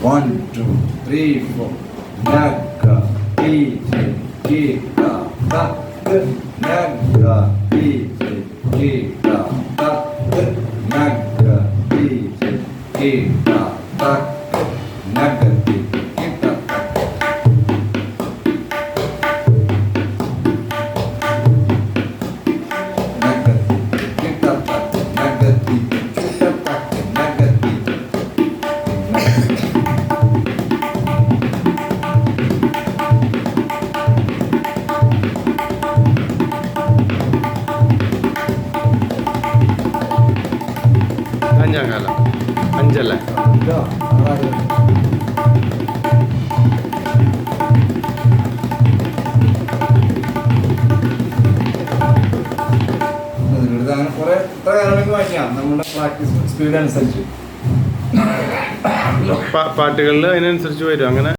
1, 2, 3, 4. Naga, DJ, Giga, tak, naga, DJ, Giga, tak, naga, DJ, Giga, tak, naga, Giga, tak. Naga, Giga, tak, naga, Giga, tak, naga, Giga. അഞ്ചാം കാലം അഞ്ചല്ലേ ഇതാ, ആറ്. ഇതിനടുത്ത് അങ്ങനെ കുറെ ഇത്ര കാലങ്ങൾക്ക് വായിക്കാം നമ്മുടെ പ്രാക്ടീസ് സ്പീഡ് അനുസരിച്ച് പാട്ടുകളിൽ അതിനനുസരിച്ച് വരും അങ്ങനെ